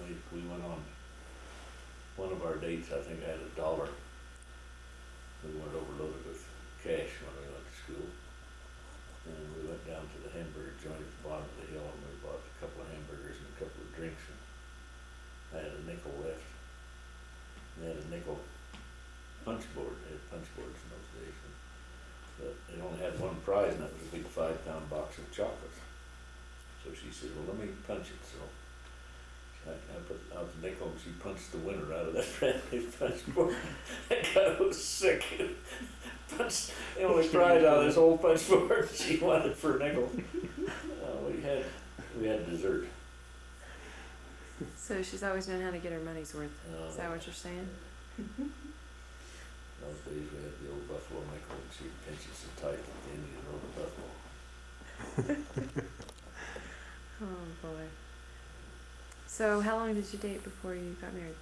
we went on one of our dates. I think I had $1. We weren't overloaded with cash when we went to school. And we went down to the hamburger joint at the bottom of the hill, and we bought a couple of hamburgers and a couple of drinks, and I had a nickel left. They had a nickel punch board. They had punch boards in those days. But they only had one prize, and that was a big 5-pound box of chocolates. So she said, well, let me punch it. So I put out the nickel, and she punched the winner out of that brand new punch board. That guy was sick. Punched the only prize out of this whole punch board. She wanted for a nickel. We had dessert. So she's always known how to get her money's worth. Is that what you're saying? Those days we had the old buffalo nickel, and she'd pinch it so tight that the Indian rode the buffalo. Oh boy. So how long did you date before you got married?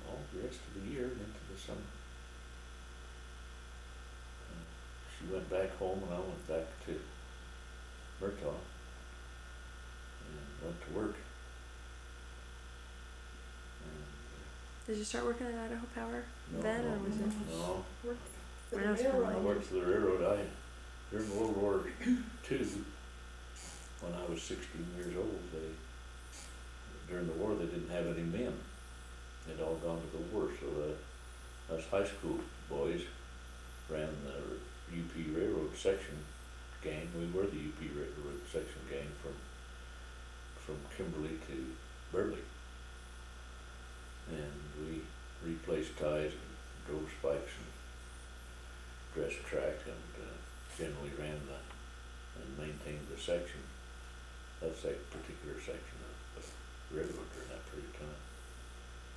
All the rest of the year and into the summer. She went back home, and I went back to Murtaugh and went to work. Did you start working at Idaho Power then, or was it? No. When I was I worked for the railroad. During World War II, when I was 16 years old, during the war they didn't have any men. They'd all gone to the war, so us high school boys ran the UP Railroad section gang. We were the UP Railroad section gang from Kimberly to Burley. And we replaced ties and drove spikes and dressed track and generally ran and maintained the section. That's that particular section of the railroad during that period of time.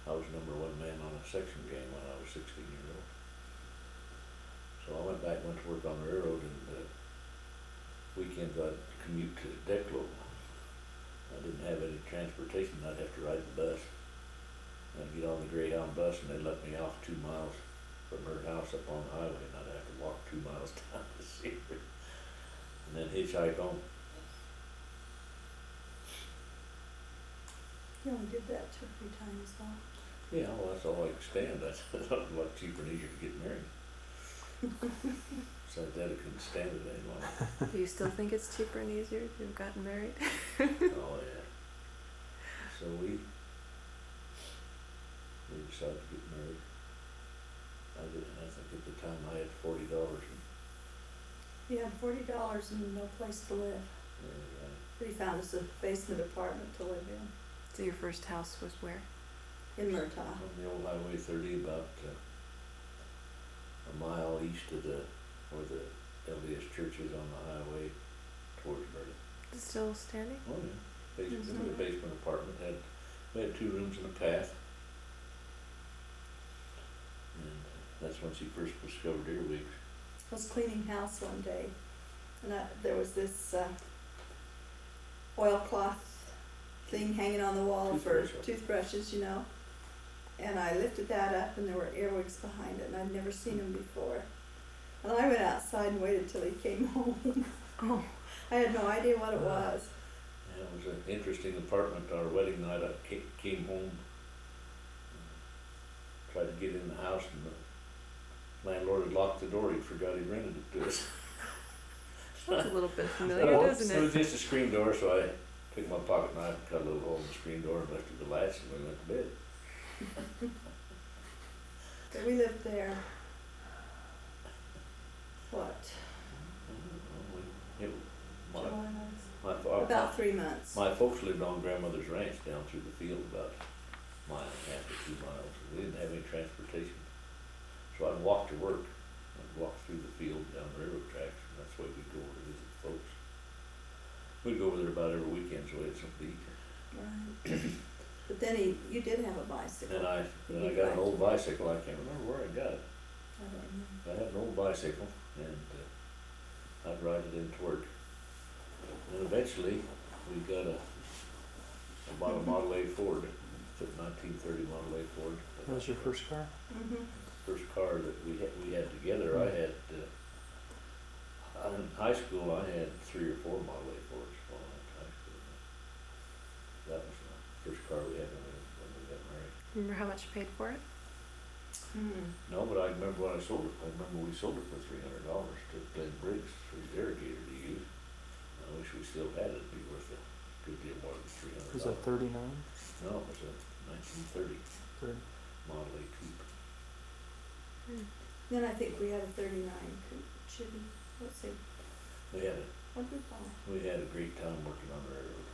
I was #1 man on a section gang when I was 16 years old. So I went to work on the railroad, and weekends I'd commute to Declo. I didn't have any transportation. I'd have to ride the bus. I'd get on the Greyhound bus, and they'd let me off 2 miles from her house up on the highway, and I'd have to walk 2 miles down to see her, and then hitchhike home. You only did that 2 or 3 times, though. Yeah, well, that's all I could stand. That's a lot cheaper and easier to get married. So Dad couldn't stand it any longer. Do you still think it's cheaper and easier to have gotten married? Oh yeah. So we decided to get married. I think at the time I had $40. You had $40 and no place to live. Yeah, We found us a basement apartment to live in So your first house was where? in Murtaugh. on the old Highway 30, about a mile east of where the LDS church is on the highway towards Burley. Is it still standing? Oh yeah, basically a basement apartment. We had 2 rooms and a bath. And that's when she first discovered earwigs. I was cleaning house one day, and there was this oilcloth thing hanging on the wall for toothbrushes, you know. And I lifted that up, and there were earwigs behind it, and I'd never seen them before. And I went outside and waited till he came home. Oh. I had no idea what it was. Yeah, it was an interesting apartment. Our wedding night, I came home, tried to get in the house, and the landlord had locked the door. He forgot he rented it to us. That's a little bit familiar, doesn't It it? was just a screen door, so I took my pocket knife and cut a little hole in the screen door and lifted the latch, and we went to bed. But we lived there, what, about 3 months. My folks lived on grandmother's ranch down through the field about a mile and a half to 2 miles. We didn't have any transportation. So I'd walk to work. I'd walk through the field down the railroad tracks, and that's why we'd go over to visit folks. We'd go over there about every weekend, so we had something to eat. Right. But then you did have a bicycle. And I got an old bicycle. I can't remember where I got it. I don't know. I had an old bicycle, and I'd ride it into work. And eventually, we got a Model A Ford, 1930 Model A Ford. That was your first car? Mm-hmm. First car that we had together. I had in high school. I had 3 or 4 Model A Fords while I was in high school. Remember how much you paid for it? No, but I remember when I sold it, I remember we sold it for $300 to Glenn Briggs for his irrigator to use. I wish we still had it, it'd be worth a good deal more than $300. Was that 39? No, it was a 1930 30. Model A coupe. Then I think we had a 39 Chevy. Let's see. We had a What did we buy? We had a great time working on the railroad.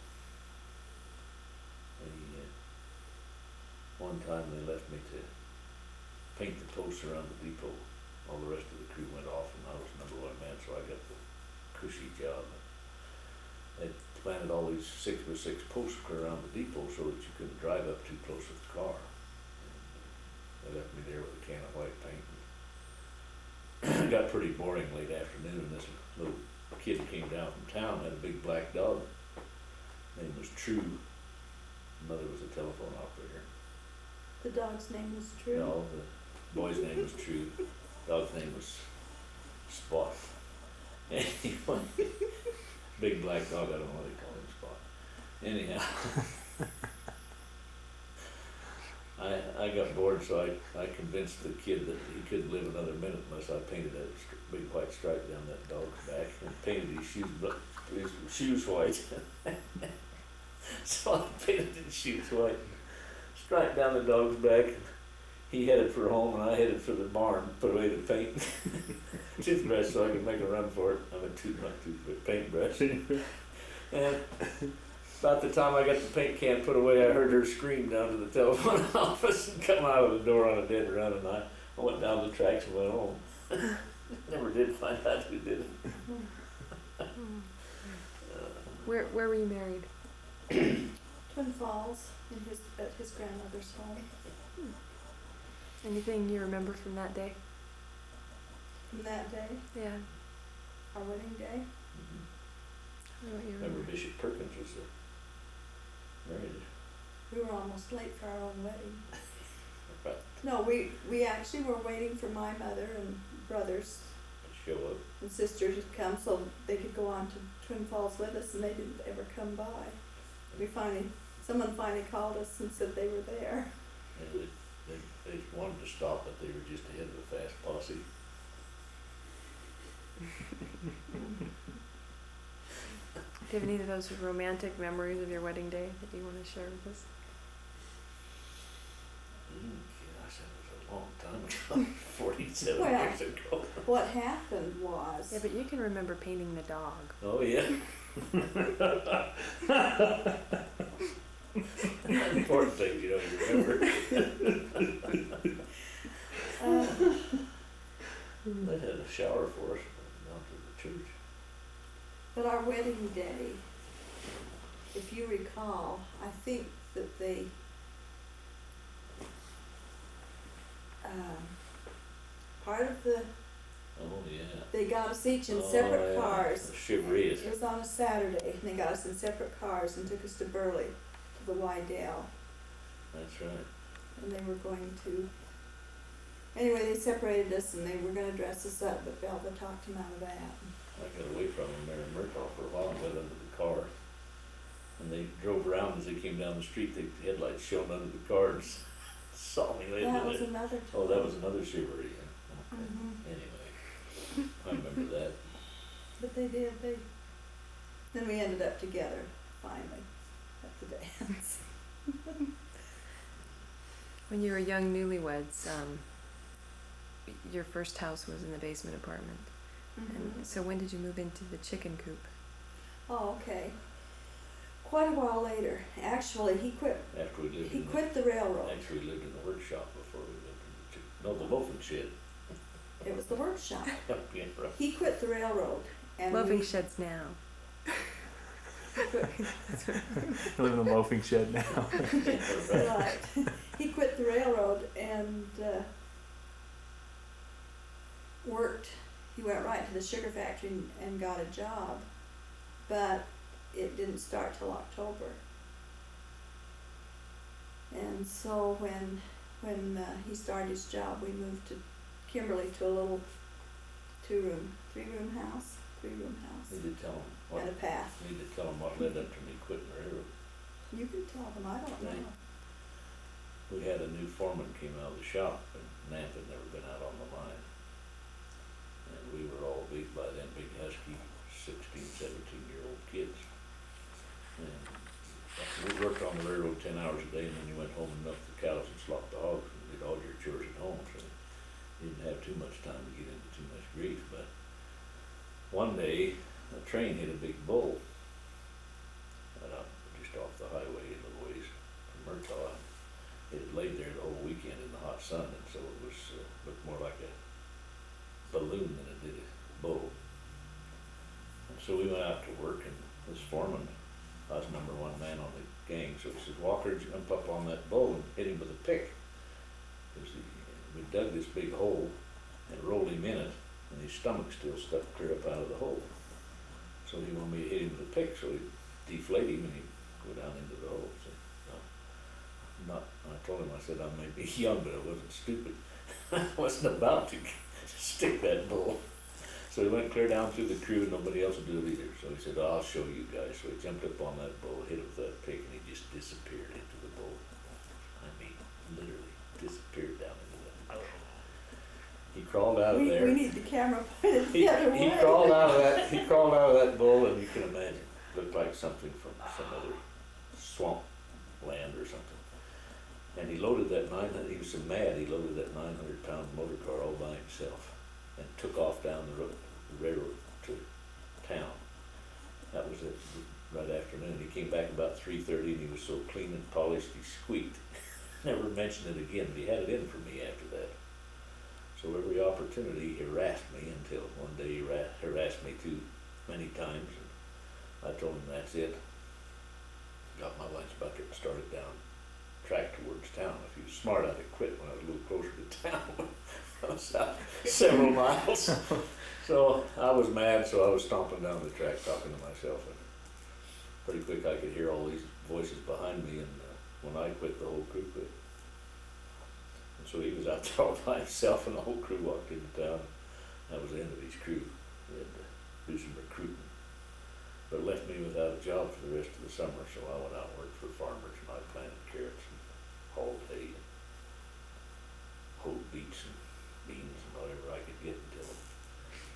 One time they left me to paint the posts around the depot. All the rest of the crew went off and I was number one man, so I got the cushy job. They planted all these 6x6 posts around the depot so that you couldn't drive up too close with the car. And they left me there with a can of white paint. It got pretty boring late afternoon and this little kid came down from town, had a big black dog. Name was True. Mother was a telephone operator. The dog's name was True? No, the boy's name was True. Dog's name was Spot. Anyway, big black dog, I don't know what they call him, Spot. Anyhow, I got bored, so I convinced the kid that he couldn't live another minute unless I painted a big white stripe down that dog's back and painted his shoes white. So I painted his shoes white, striped down the dog's back. He headed for home and I headed for the barn, put away the paint, toothbrush so I could make a run for it. I'm a toothbrush, paintbrush. And about the time I got the paint can put away, I heard her scream down to the telephone office and come out of the door on a dead run, and I went down the tracks and went home. Never did find out who did it. Where were you married? Twin Falls at his grandmother's home. Anything you remember from that day? From that day, Yeah. our wedding day. I don't know what you Remember remember. Bishop Perkins was married. We were almost late for our own wedding. Right. No, we actually were waiting for my mother and brothers To show up. and sisters to come so they could go on to Twin Falls with us, and they didn't ever come by. Someone finally called us and said they were there. And they wanted to stop, but they were just ahead of the fast posse. Do you have any of those romantic memories of your wedding day that you want to share with us? Gosh, that was a long time ago. 47 Well, years ago. What happened was, Yeah, but you can remember painting the dog. Oh, yeah. Important thing you don't remember. They had a shower for us down to the church. but our wedding day, if you recall, I think that they part of Oh, yeah. they got us each in Oh, separate yeah. cars. Chivalrous. It was on a Saturday, and they got us in separate cars and took us to Burley, to the Wydell, That's right. and they were going to. Anyway, they separated us, and they were going to dress us up, but Belva talked him out of that. I got away from them there in Murtaugh for a while and went under the car. And they drove around as they came down the street, the headlights shone under the car and saw me later. That was another time. Oh, that was another chivalry. Yeah. Okay. Mhm. Anyway, I remember that. But they did. Then we ended up together finally at the dance. When you were young newlyweds, your first house was in the basement apartment. And so when did you move into the chicken coop? Oh, okay. Quite a while later, actually, he quit. After we lived He in quit the railroad. actually we lived in the workshop before we lived in the no, the loafing shed. It was the workshop. Yeah, right. He quit the railroad, and Loafing we sheds now. I live in a loafing shed now. right. He quit the railroad and worked. He went right to the sugar factory and got a job, but it didn't start till October. And so when he started his job, we moved to Kimberly to a little three-room house. Need to tell them what. And a path. Need to tell them what led up to me quitting the railroad. You can tell them, I don't know. Right. we had a new foreman came out of the shop, and Nant had never been out on the line. And we were all big by then, big husky, 16, 17-year-old kids. And we worked on the railroad 10 hours a day, and then you went home and milked the cows and slopped the hogs and did all your chores at home, so you didn't have too much time to get into too much grief. But one day, a train hit a big bull just off the highway a little ways from Murtaugh. It had laid there the whole weekend in the hot sun, and so it was looked more like a balloon than it did a bull. And so we went out to work, and this foreman, I was number one man on the gang, so he said, "Walker, jump up on that bull and hit him with a pick." Because we dug this big hole and rolled him in it, and his stomach still stuck clear up out of the hole. So he wanted me to hit him with a pick, so he deflate him and he'd go down into the hole. So, no, I told him, I said, I may be young, but I wasn't stupid. I wasn't about to stick that bull. So he went clear down through the crew, and nobody else would do it either. So he said, "I'll show you guys." So he jumped up on that bull, hit it with that pick, and he just disappeared into the bull. I mean, literally disappeared down into the bull. He crawled out of there. We need the camera pointed the other way. He crawled out of that bull, and you can imagine, looked like something from some other swamp land or something. And he loaded that he was so mad, he loaded that 900-pound motor car all by himself and took off down the railroad to town. That was it, right afternoon. He came back about 3:30, and he was so clean and polished he squeaked. Never mentioned it again, but he had it in for me after that. So every opportunity he harassed me, until one day he harassed me too many times. And I told him, that's it. Got my lunch bucket and started down track towards town. If he was smart, I'd have quit when I was a little closer to town. I was out several miles. So I was mad, so I was stomping down the track talking to myself. And pretty quick I could hear all these voices behind me, and when I quit, the whole crew quit. And so he was out there all by himself, and the whole crew walked into town. That was the end of his crew. He had to do some recruiting. But left me without a job for the rest of the summer, so I went out and worked for farmers, and I planted carrots and hauled hay and hoed beets and beans and whatever I could get until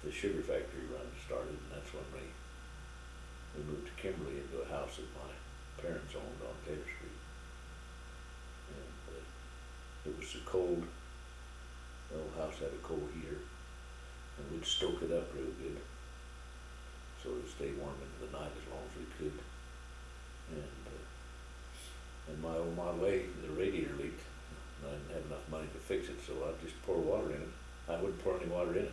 the sugar factory run started, and that's when we moved to Kimberly into a house that my parents owned on Taylor Street. And it was so cold. The old house had a coal heater, and we'd stoke it up real good so it would stay warm into the night as long as we could. And my old Model A, the radiator leaked, and I didn't have enough money to fix it, so I'd just pour water in it. I wouldn't pour any water in it.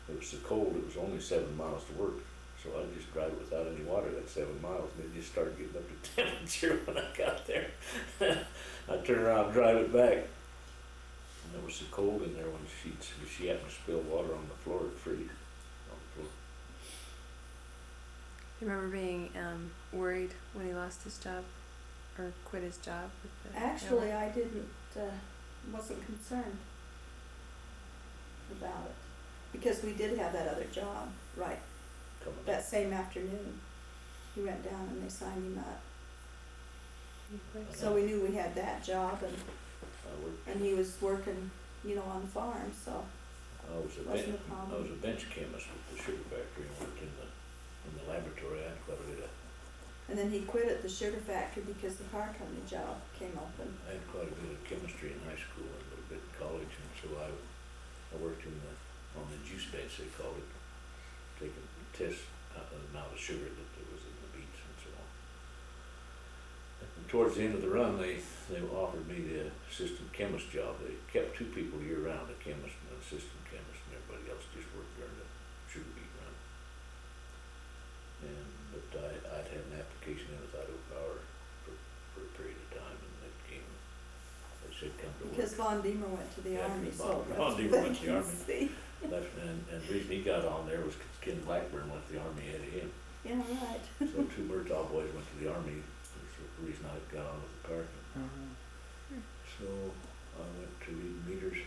It was so cold, it was only 7 miles to work, so I'd just drive it without any water that 7 miles, and it just started getting up to temperature when I got there. I'd turn around and drive it back. And it was so cold in there when if she happened to spill water on the floor, it'd freeze on the floor. I remember being worried when he lost his job or quit his job with the Actually, I wasn't concerned about it, because we did have that other job, right, that same afternoon. He went down and they signed him up. So we knew we had that job, and he was working, on the farm, so I was a bench chemist with the sugar factory, and worked in the laboratory. I had quite a bit of. And then he quit at the sugar factory because the car company job came open. I had quite a bit of chemistry in high school and a little bit in college, and so I worked on the juice bench, they called it, taking tests out of the amount of sugar that there was in the beets and so on. And towards the end of the run, they offered me the assistant chemist job. They kept 2 people year round, a chemist and an assistant chemist, and everybody else just worked during the sugar beet run. But I'd had an application in with Idaho Power for a period of time, and they said come to work. Because Von Deemer went to the Army, so Von Deemer went to the Army. And the reason he got on there was because Ken Blackburn went to the Army ahead of him. Yeah, right. So 2 Murtaugh boys went to the Army. That's the reason I got on with the power company. So I went to read meters.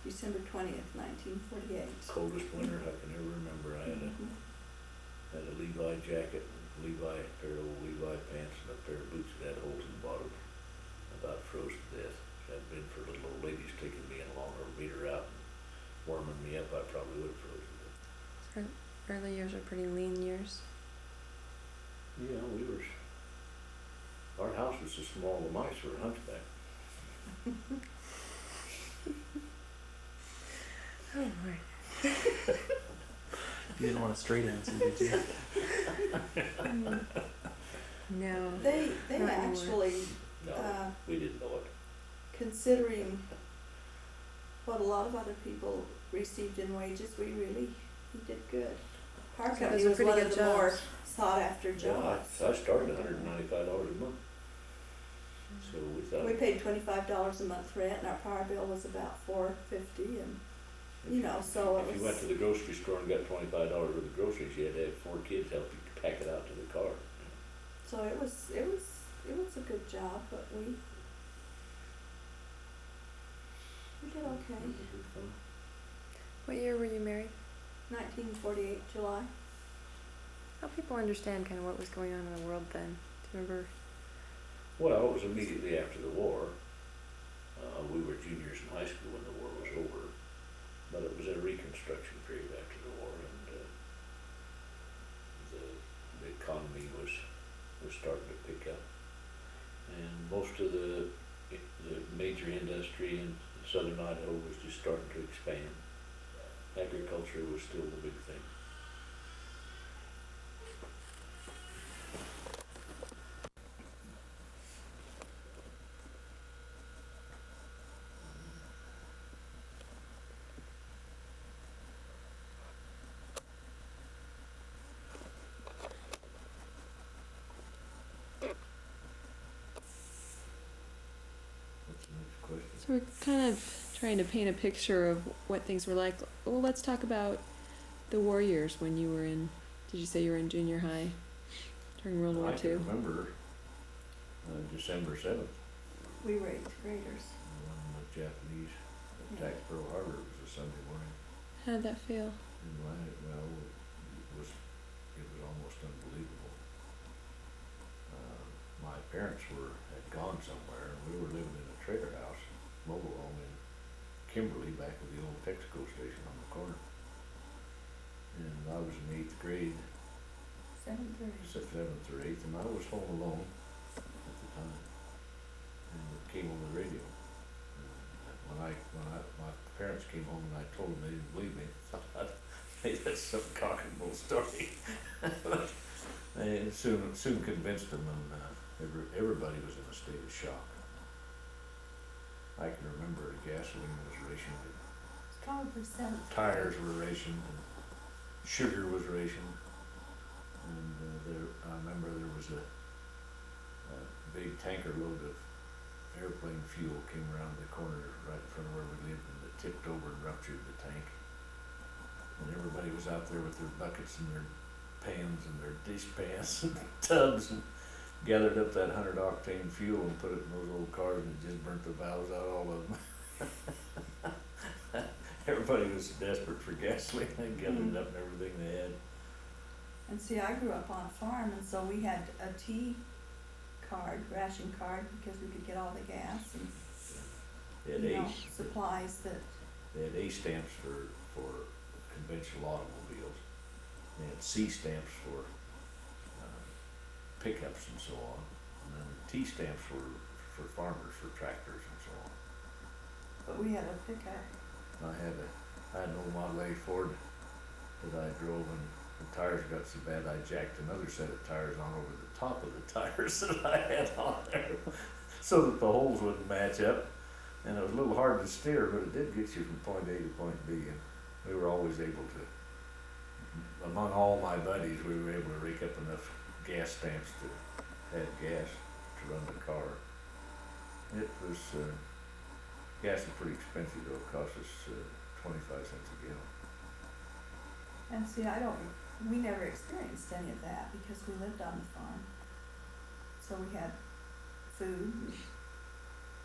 December 20th, 1948. Coldest winter I can ever remember. I had a Levi jacket, a pair of old Levi pants, and a pair of boots that had holes in the bottom. About froze early years are pretty lean years. Yeah, our house was so small, the mice were a hunchback. Oh my. You didn't want a straight answer, did you? No. They Not anymore. actually, No, uh, we didn't know it. considering what a lot of other people received in wages, we did good. Power So company those are was pretty one good of the more jobs. sought after Yeah, jobs. I started $195 a month, so we thought. We paid $25 a month rent, and our power bill was about $4.50, and you know, so it If you went to was. the grocery store and got $25 worth of groceries, you had to have 4 kids help you pack it out to the car. So it was a good job, but we did It okay. was good fun. What year were you married? 1948 July. Help people understand kind of what was going on in the world then. Do you remember? Well, it was immediately after the war. We were juniors in high school when the war was over, but it was a reconstruction period after the war, and the economy was starting to pick up, and most of the major industry in southern Idaho was just starting to expand. Agriculture was still the big thing. What's the next question? So we're kind of trying to paint a picture of what things were like. Well, let's talk about the war years when you were in. Did you say you were in junior high during World War I II? can remember December 7th, We were 8th graders. when the Japanese attacked Pearl Harbor. It was a Sunday morning. How did that feel? And well, it was almost unbelievable. My parents had gone somewhere, and we were living in a trailer house, mobile home in Kimberly, back of the old Texaco station on the corner. And I was in 8th grade, 7th grade. 7th or 8th, and I was home alone at the time. And it came on the radio. And my parents came home and I told them, they didn't believe me. I made that some cock and bull story. They soon convinced them, and everybody was in a state of shock. I can remember gasoline was rationed, It's probably 7th. tires were rationed, and sugar was rationed. And I remember there was a big tanker load of airplane fuel came around the corner right in front of where we lived, and it tipped over and ruptured the tank. And everybody was out there with their buckets and their pans and their dishpans and tubs, and gathered up that 100 octane fuel and put it in those old cars, and it just burnt the valves out, all of them. Everybody was desperate for gasoline. They gathered up everything they had. And see, I grew up on a farm, and so we had a T card, ration card, because we could get all the gas and They had supplies that. They had A stamps for conventional automobiles. They had C stamps for pickups and so on, and then T stamps were for farmers, for tractors and so on. But we had a pickup. I had an old Model A Ford that I drove, and the tires got so bad I jacked another set of tires on over the top of the tires that I had on there, so that the holes wouldn't match up. And it was a little hard to steer, but it did get you from point A to point B, and we were always able to, among all my buddies, we were able to rake up enough gas stamps to have gas to run the car. It was, gas is pretty expensive though. It cost us 25 cents a gallon. And see, we never experienced any of that because we lived on the farm. So we had food, and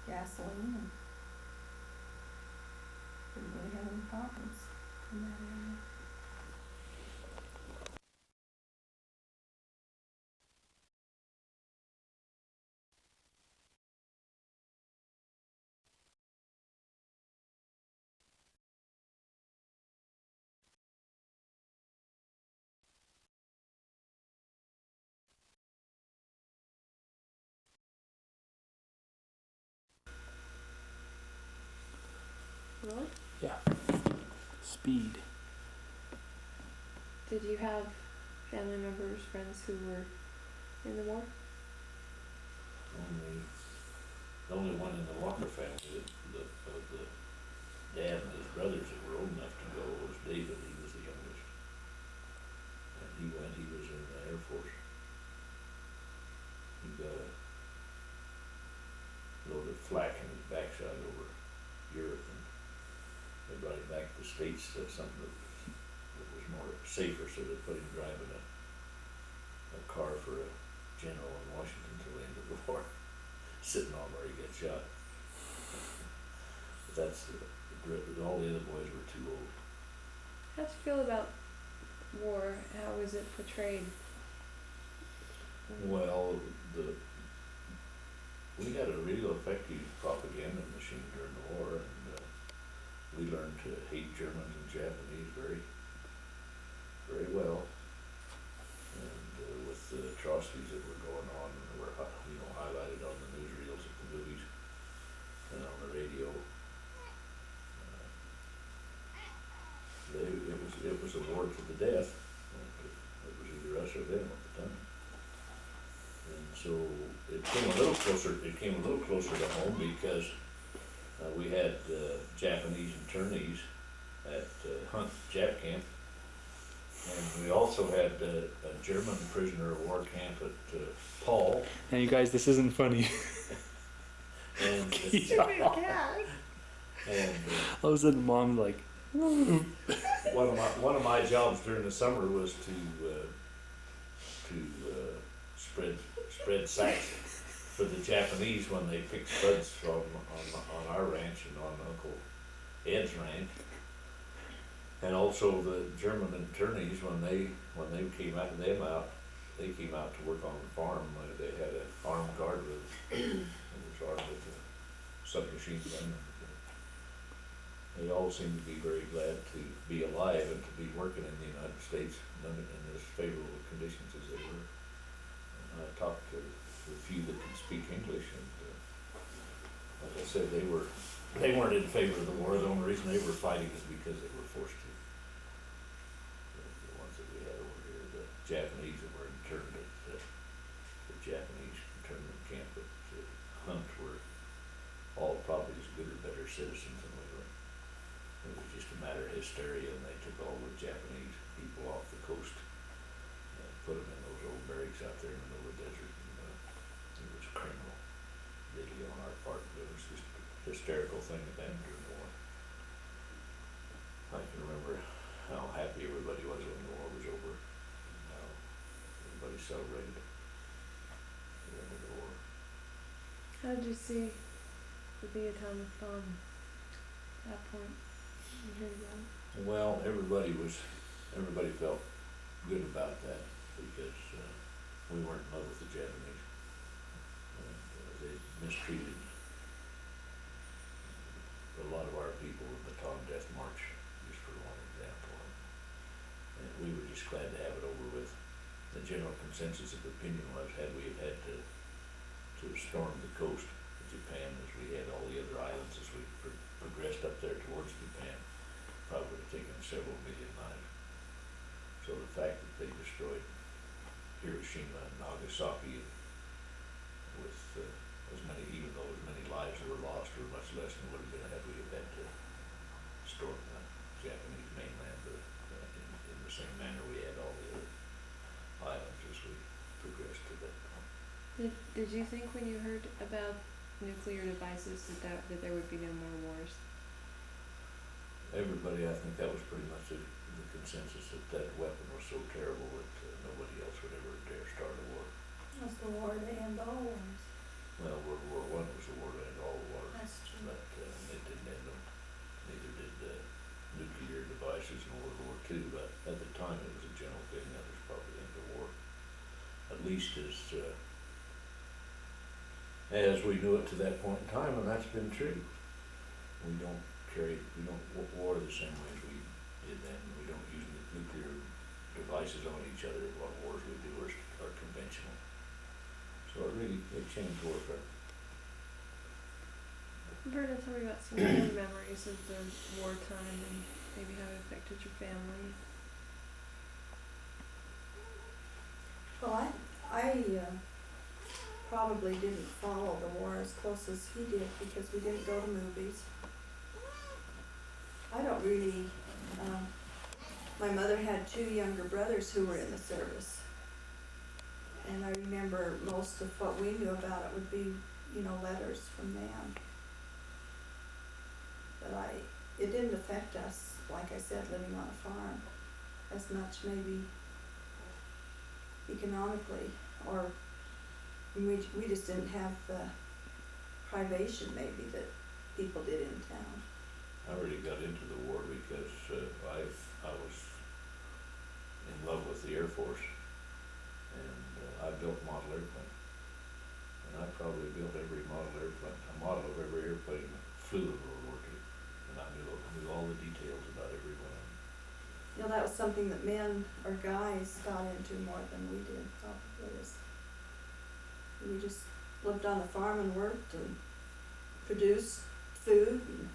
gasoline, and didn't really have any problems in that area. Really? Yeah. Speed. Did you have family members, friends who were in the war? The only one in the Walker family of the dad and his brothers that were old enough to go was David. He was the youngest. And he was in the Air Force. He got a load of flak in his backside over Europe, and they brought him back to the States to something that was more safer, so they put him driving a car for a general in Washington till the end of the war, sitting on where he got shot. But that's all the other boys were too old. How'd you feel about war? How was it portrayed? Well, we had a real effective propaganda machine during the war, and we learned to hate Germans and Japanese very, very well. And with the atrocities that were going on and were highlighted on the newsreels at the movies and on the radio, it was a war to the death. It was either us or them at the time. And so it came a little closer. It came a little closer to home because we had Japanese internees at Hunt Jap Camp, and we also had a German prisoner of war camp at Paul. And you guys, this isn't funny. And and All of a sudden, Mom's like, one of my jobs during the summer was to spread sacks for the Japanese when they picked spuds on our ranch and on Uncle Ed's ranch, and also the German internees when they came out, they came out to work on the farm. They had an armed guard that was armed with a submachine gun. They all seemed to be very glad to be alive and to be working in the United States in as favorable conditions as they were. And I talked to a few that could speak English, and like I said, they weren't in favor of the war. The only reason they were fighting is because they were forced to. The ones that we had over here, the Japanese that were interned at the Japanese internment camp at Hunt were all probably as good or better citizens than we were. It was just a matter of hysteria, and they took all the Japanese people off the coast and put them in those old barracks out there in the middle of the desert. And it was criminal, really, on our part. It was just a hysterical thing that happened during the war. I can remember how happy everybody was when the war was over, and how everybody celebrated the end of the war. How did you see the atomic bomb at that point? You heard about it? Well, everybody felt good about that because we weren't in love with the Japanese, and they mistreated a lot of our people in the Bataan Death March, just for one example, and we were just glad to have it over with. The general consensus of opinion was, had we had to storm the coast of Japan as we had all the other islands as we progressed up there towards Japan, probably would have taken several million lives. So the fact that they destroyed Hiroshima and Nagasaki with even though as many lives were lost, were much less than would have been had we had to storm the Japanese mainland in the same manner we had all the other islands as we progressed to that point. Did you think when you heard about nuclear devices that there would be no more wars? Everybody, I think that was pretty much the consensus that weapon was so terrible that nobody else would ever dare start a war. That's the war to end all wars. Well, World War I was the war to end all wars, That's true. but it didn't end them. Neither did nuclear devices in World War II, but at the time it was a general feeling that was probably the end of the war. At least as we knew it to that point in time, and that's been true. We don't war the same way as we did then. We don't use nuclear devices on each other. What wars we do are conventional. So it changed warfare. Verna, tell me about some of your memories of the wartime and maybe how it affected your family. Well, I probably didn't follow the war as close as he did because we didn't go to movies. I don't really, my mother had 2 younger brothers who were in the service. And I remember most of what we knew about it would be, letters from them. But it didn't affect us, like I said, living on a farm as much maybe economically, or we just didn't have the privation maybe that people did in town. I really got into the war because I was in love with the Air Force, and I built model airplane, and I probably built every model airplane, a model of every airplane that flew in World War II, and I knew all the details about every one of them. That was something that men or guys got into more than we did, probably. We just lived on the farm and worked and produced food. And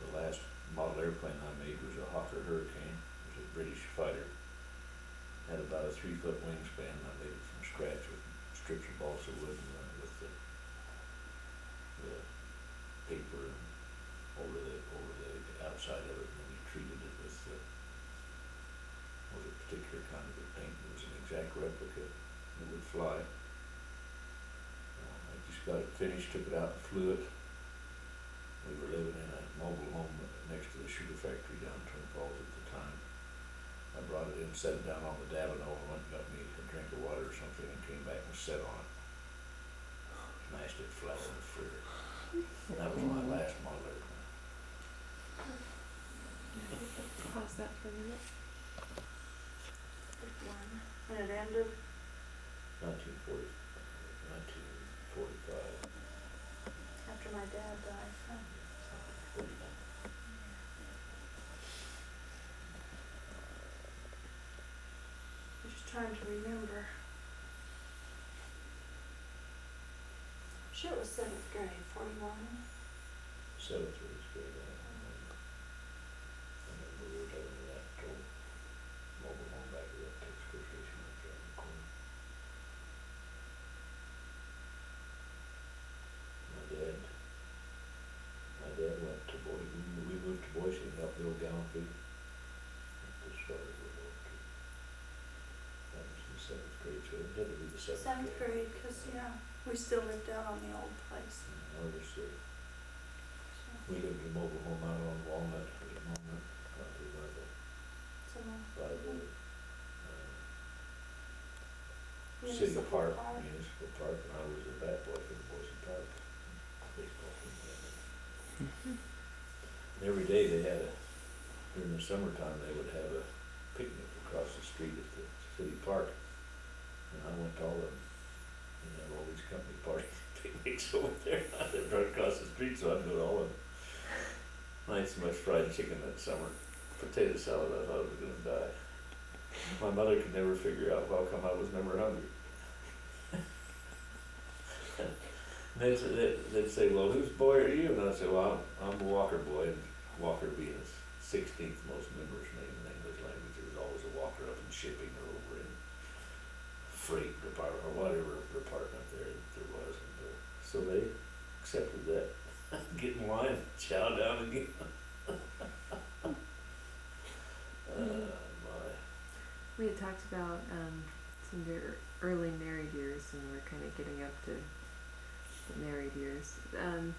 the last model airplane I made was a Hawker Hurricane. It was a British fighter. Had about a 3-foot wingspan. I made it from scratch with strips of balsa wood and with the paper over the outside of it, and then we treated it with a particular kind of a paint. It was an exact replica. It would fly. I just got it finished, took it out and flew it. We were living in a mobile home next to the sugar factory down Twin Falls at the time. I brought it in, set it down on the Davino, and went and got me a drink of water or something, and came back and set on it. Smashed it flat on the fritter. And that was my last model airplane. Pause that for a minute. it ended. 1945. After my dad died. Huh? I'm just trying to remember. I'm sure it was 7th grade, 41. 7th or 8th grade. I remember we were living in that old mobile home back at that Texaco station up there in the corner. My dad went to Boise. We moved to Boise and helped build Gallantry at the start of World War II. That was in the 7th grade, so it had to be the 7th 7th grade, because, we still lived out on the old place. Ours, So. we lived in a mobile home out on Walnut, or Walnut, by the City Park, Municipal Park, and I was a bat boy for the Boise Park baseball team. And every day they had during the summertime, they would have a picnic across the street at the city park. And I went to all of them. And they have all these company party picnics over there. I lived right across the street, so I'd go to all of them. I ate so much fried chicken that summer. Potato salad, I thought I was gonna die. My mother could never figure out how come I was never hungry. They'd say, well, whose boy are you? And I'd say, well, I'm a Walker boy, and Walker being the 16th most numerous name in the English language. There was always a Walker up in shipping or over in freight department or whatever department there was. And, so they accepted that. Get in line, chow down again. We had talked about some of your early married years, and we're kind of getting up to the married years.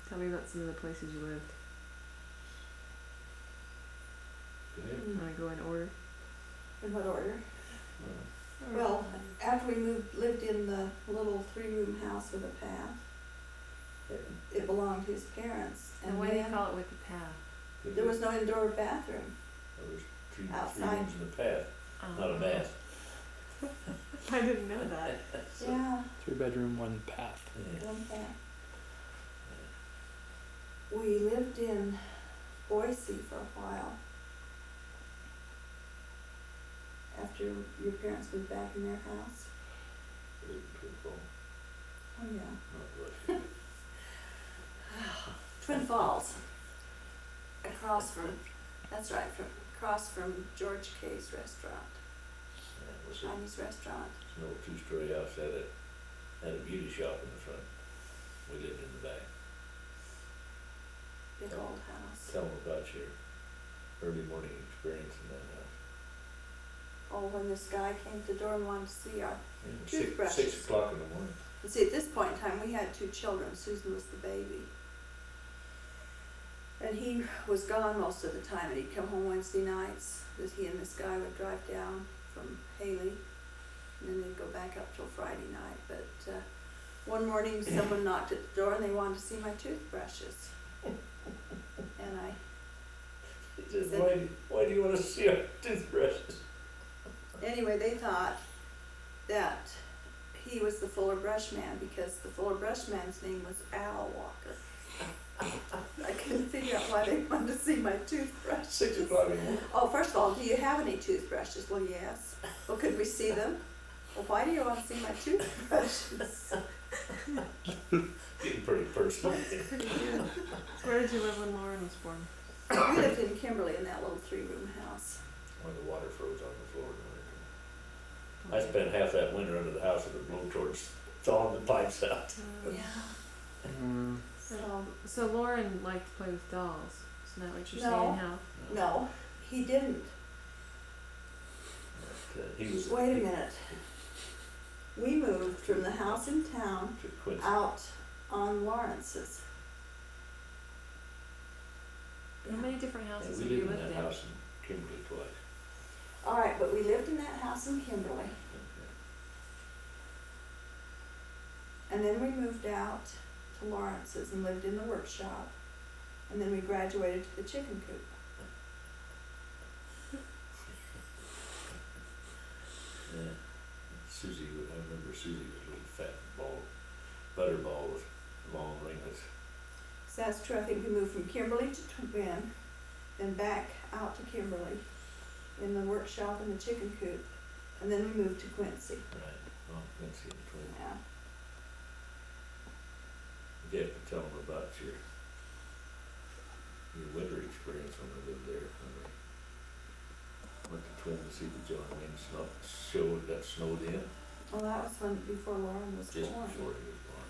Tell me about some of the places you lived. Want to go in order? In what order? Well, after we lived in the little 3-room house with a path. It belonged to his parents. And why do you call it with the path? There was no indoor bathroom. There was three Outside. rooms in the path, not a bath. I didn't know that. So, Yeah, 3-bedroom, 1 path. yeah. one path. We lived in Boise for a while. After your parents moved back in their house. Lived in Twin Falls. Oh, yeah. Not Rush. Twin Falls. Across from, that's right, across from George K's restaurant, And it was Chinese restaurant. an old two-story house, had a beauty shop in the front. We lived in the back. Big old house. Tell them about your early morning experience in that house. Oh, when this guy came to the door and wanted to see our, And Toothbrushes. 6 o'clock in the morning. you see, at this point in time, we had 2 children. Susan was the baby. And he was gone most of the time, and he'd come home Wednesday nights, that he and this guy would drive down from Haley, and then they'd go back up till Friday night. But one morning, someone knocked at the door, and they wanted to see my toothbrushes. And I He said, why do you want to see our toothbrushes? Anyway, they thought that he was the Fuller Brush Man because the Fuller Brush Man's name was Al Walker. I couldn't figure out why they wanted to see my toothbrush. 6 o'clock in the morning. Oh, first of all, do you have any toothbrushes? Well, yes. Well, could we see them? Well, why do you want to see my toothbrushes? Getting pretty personal. Pretty good. Where did you live when Lauren was born? We lived in Kimberly in that little 3-room house. When the water froze on the floor. I spent half that winter under the house with a blowtorch thawing the pipes out. Yeah. Mm, So Lauren liked to play with dolls. Isn't that what you're No. saying? How? No, he didn't. But, he was Wait a minute. We moved from the house in town to Quincy. out on Lawrence's. How many different And houses we have you lived in lived that in? house in Kimberly twice. All right, but we lived in that house in Kimberly, and then we moved out to Lawrence's and lived in the workshop, and then we graduated to the chicken coop. Yeah. Susie, I remember Susie was a little fat ball, butterball with long ringlets. So that's true. I think we moved from Kimberly to Twin, then back out to Kimberly, in the workshop and the chicken coop, and then we moved to Quincy. Right. Oh, Quincy and Twin. Yeah. You have to tell them about your winter experience when we lived there. When we went to Twin to see the John Wayne show that got snowed in Well, that was when before Lauren was just born. before he was born.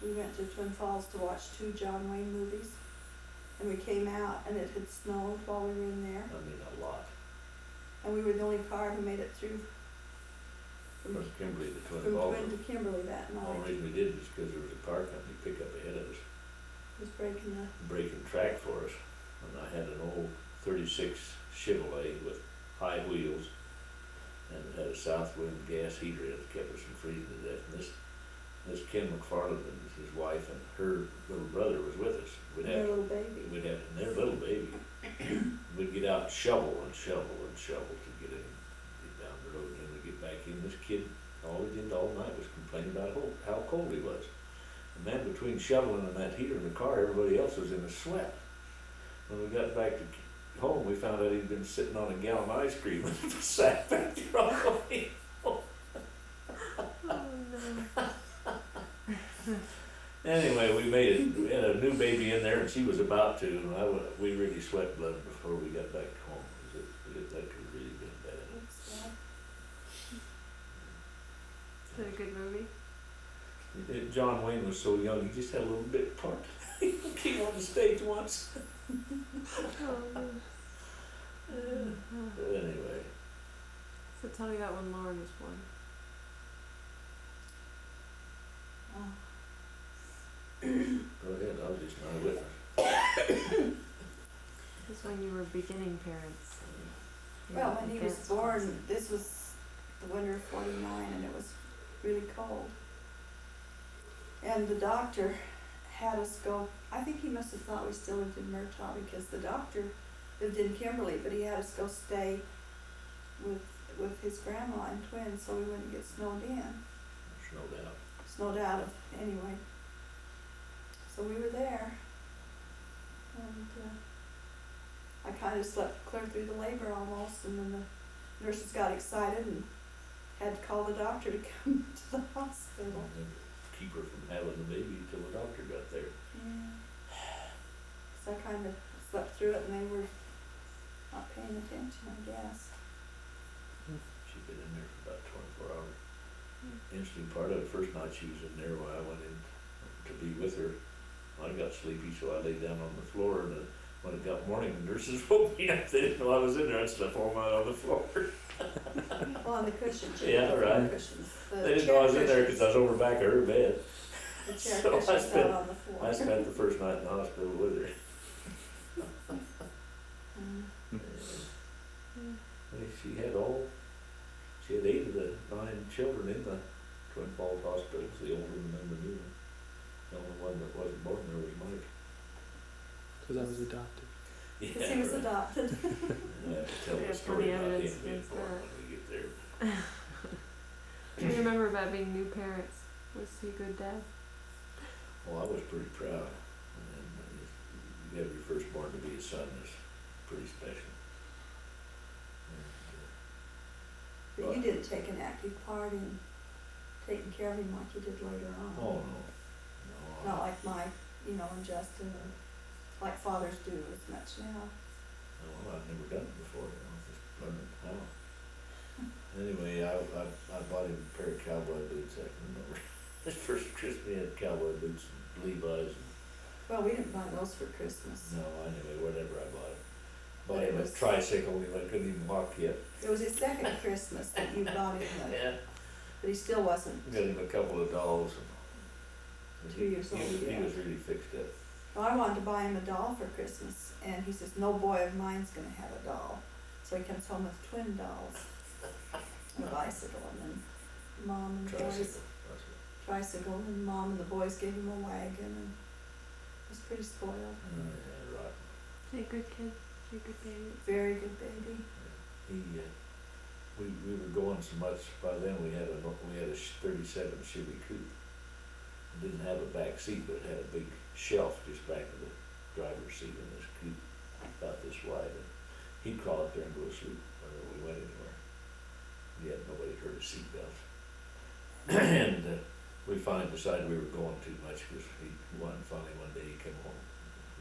We went to Twin Falls to watch 2 John Wayne movies, and we came out and it had snowed while we were in there, I mean, a lot. and we were the only car who made it through From Kimberly to Twin from Falls. Twin to Kimberly that The only night. reason we did was because there was a car company pickup ahead of us, Was breaking the, breaking track for us. And I had an old 36 Chevrolet with high wheels, and it had a south wind gas heater in it that kept us from freezing to death. And this Ken McFarland and his wife and her little brother was with us. their little baby. And their little baby. We'd get out and shovel and shovel and shovel to get down the road, and then we'd get back in. This kid, all he did all night was complain about how cold he was. And then between shoveling and that heater in the car, everybody else was in a sweat. When we got back to home, we found out he'd been sitting on a gallon of ice cream and sat back there all the way. Oh no. Anyway, we made it. We had a new baby in there, and she was about to. And we really sweat blood before we got back home. That could have really been bad. Oops, yeah. Is it a good movie? John Wayne was so young, he just had a little bit part. He came on the stage once. Oh no. But anyway, So tell me about when Lauren was born. Oh. go ahead. I was just not a witness. This is when you were beginning parents. Well, when he was Advanced born, parents. this was the winter of '49, and it was really cold. And the doctor had us go, I think he must have thought we still lived in Murtaugh, because the doctor lived in Kimberly, but he had us go stay with his grandma and Twin so we wouldn't get snowed in. Snowed out. Snowed out of, anyway. So we were there, and I kind of slept clear through the labor almost, and then the nurses got excited and had to call the doctor to come to the hospital. And keep her from having the baby until the doctor got there. Yeah. 'cause I kind of slept through it and they were not paying attention, I guess. She'd been in there for about 24 hours. Interesting part of it, first night she was in there, when I went in to be with her, I got sleepy, so I laid down on the floor, and when it got morning, the nurses woke me up. They didn't know I was in there. I slept all night on the floor. Well, on the cushions. Yeah, right. Cushions. They didn't know I was in there because I was over the back of her bed. The chair So cushions out on the floor. I spent the first night in the hospital with her. Mm. She had 8 of the 9 children in the Twin Falls hospitals, the older one and the new one. The only one that wasn't born there was Mike. Because I was adopted. Because he was right. adopted. I have to tell Yeah, the story plenty of about him evidence being against born that. when we get there. What do you remember about being new parents? Was he a good dad? Well, I was pretty proud. And you have your firstborn to be a son is pretty special. And, But you didn't take an active part in taking care of him like you did later on. oh no. Not like Mike, and Justin, or like fathers do as much now. Well, I've never done it before, just learning how. Anyway, I bought him a pair of cowboy boots. I can remember. His first Christmas he had cowboy boots and Levi's. Well, we didn't buy those for Christmas. No, anyway, whatever I bought him. Bought But it him a was- tricycle, I couldn't even walk yet. It was his second Christmas that you bought him the, Yeah. but he still wasn't. Got him a couple of dolls. And 2 years old, he yeah. was really fixed up. Well, I wanted to buy him a doll for Christmas, and he says, no boy of mine's gonna have a doll. So he comes home with twin dolls, and a bicycle, and then mom and the boys, Tricycle. tricycle, and mom and the boys gave him a wagon, and he was pretty spoiled. Yeah, right. Is he a good kid? Is he a good baby? Very good baby. We were going so much, by then we had a 37 Chevy coupe. It didn't have a back seat, but it had a big shelf just back of the driver's seat in this coupe, about this wide. And he'd crawl up there and go to sleep whenever we went anywhere. Yet nobody heard his seatbelt. And we finally decided we were going too much because finally one day he came home.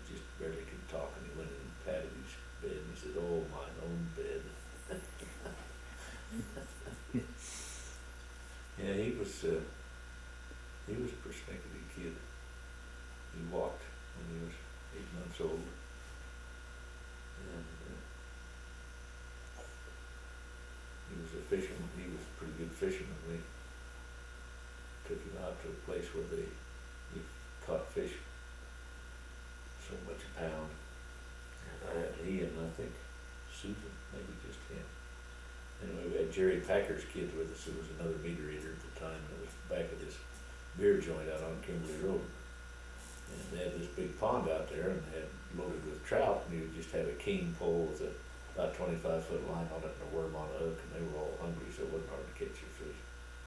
He just barely could talk, and he went in and patted his bed and he said, "Oh, my own bed." Yeah, he was a persnickety kid. He walked when he was 8 months old. And he was a fisherman. He was a pretty good fisherman. We took him out to a place where he caught fish so much a pound. And he and I think Susan, maybe just him. Anyway, we had Jerry Packer's kids with us, who was another meat eater at the time, and it was back of this beer joint out on Kimberly Road. And they had this big pond out there, and they had loaded with trout, and you would just have a cane pole with about 25-foot line on it and a worm on a hook, and they were all hungry, so it wasn't hard to catch your fish.